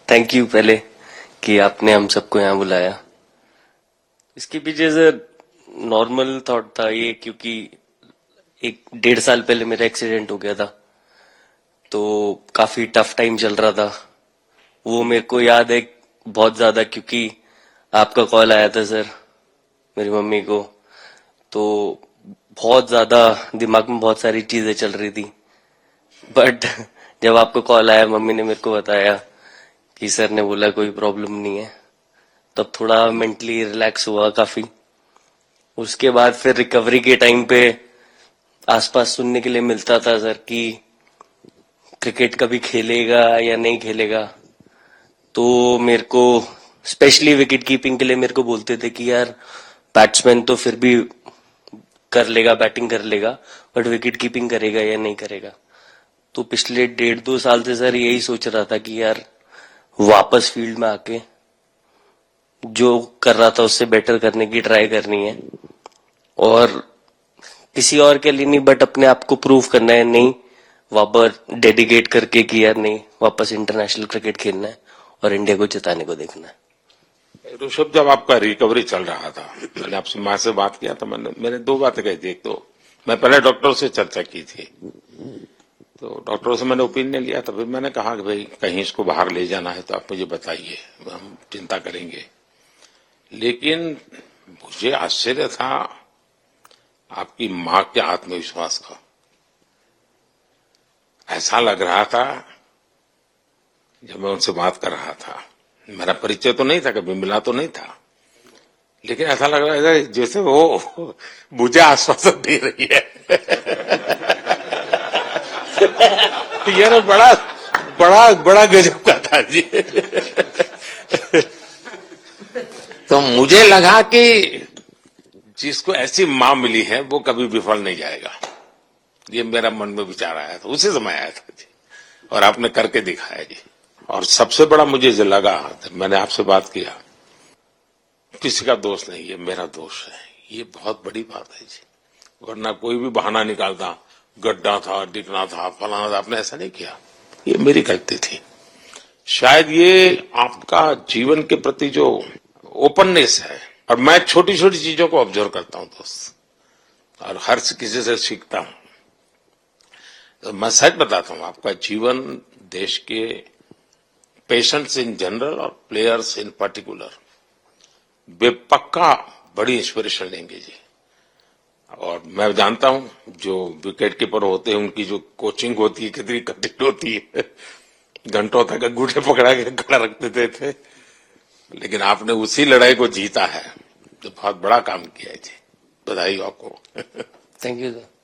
Thank you पहले कि आपने हम सबको यहाँ बुलाया। इसके पीछे से नॉर्मल थॉट था ये, क्योंकि 1-1.5 साल पहले मेरा एक्सीडेंट हो गया था, तो काफी टफ टाइम चल रहा था। वो मेरे को याद है बहुत ज्यादा, क्योंकि आपका कॉल आया था सर मेरी मम्मी को, तो बहुत ज्यादा दिमाग में बहुत सारी चीजें चल रही थी। बट जब आपका कॉल आया, मम्मी ने मेरे को बताया कि सर ने बोला कोई प्रॉब्लम नहीं है, तब थोड़ा मेंटली रिलैक्स हुआ काफी। उसके बाद फिर रिकवरी के टाइम पे आसपास सुनने के लिए मिलता था सर कि क्रिकेट कभी खेलेगा या नहीं खेलेगा, तो मेरे को स्पेशली विकेट कीपिंग के लिए मेरे को बोलते थे कि यार बैट्समैन तो फिर भी कर लेगा, बैटिंग कर लेगा, बट विकेट कीपिंग करेगा या नहीं करेगा। तो पिछले 1.5-2 साल से सर यही सोच रहा था कि यार वापस फील्ड में आके जो कर रहा था उससे बेटर करने की ट्राई करनी है, और किसी और के लिए नहीं बट अपने आप को प्रूव करना है, नहीं वापस डेडिकेट करके कि यार नहीं, वापस इंटरनेशनल क्रिकेट खेलना है और इंडिया को जिताने को देखना है। ऋषभ, जब आपका रिकवरी चल रहा था, मैंने आपसे माँ से बात किया तो मैंने दो बातें कही थी। एक तो मैं पहले डॉक्टर से चर्चा की थी, तो डॉक्टरों से मैंने ओपिनियन लिया था। फिर मैंने कहा कि भाई कहीं इसको बाहर ले जाना है तो आप मुझे बताइए, हम चिंता करेंगे। लेकिन मुझे आश्चर्य था आपकी माँ के आत्मविश्वास का। ऐसा लग रहा था जब मैं उनसे बात कर रहा था, मेरा परिचय तो नहीं था, कभी मिला तो नहीं था, लेकिन ऐसा लग रहा था जैसे वो मुझे आश्वासन दे रही है। ये ना बड़ा बड़ा बड़ा गजब का था जी। तो मुझे लगा कि जिसको ऐसी मां मिली है वो कभी विफल नहीं जाएगा। ये मेरा मन में विचार आया था, उसी समय आया था जी, और आपने करके दिखाया जी। और सबसे बड़ा मुझे जो लगा जब मैंने आपसे बात किया, किसी का दोष नहीं, ये मेरा दोष है, ये बहुत बड़ी बात है जी। वरना कोई भी बहाना निकालता, गड्ढा था, डिगना था, फलाना था, आपने ऐसा नहीं किया, ये मेरी गलती थी। शायद ये आपका जीवन के प्रति जो ओपननेस है, और मैं छोटी छोटी चीजों को ऑब्जर्व करता हूं दोस्त, और हर किसी से सीखता हूं। तो मैं सच बताता हूं, आपका जीवन देश के पेशेंट्स इन जनरल और प्लेयर्स इन पर्टिकुलर वे पक्का बड़ी इंस्पिरेशन लेंगे जी। और मैं जानता हूं जो विकेट कीपर होते हैं उनकी जो कोचिंग होती है कितनी कठिन होती है। घंटों तक अंगूठे पकड़ा के खड़ा रख देते थे, लेकिन आपने उसी लड़ाई को जीता है, तो बहुत बड़ा काम किया है जी। बधाई हो आपको। Thank you sir.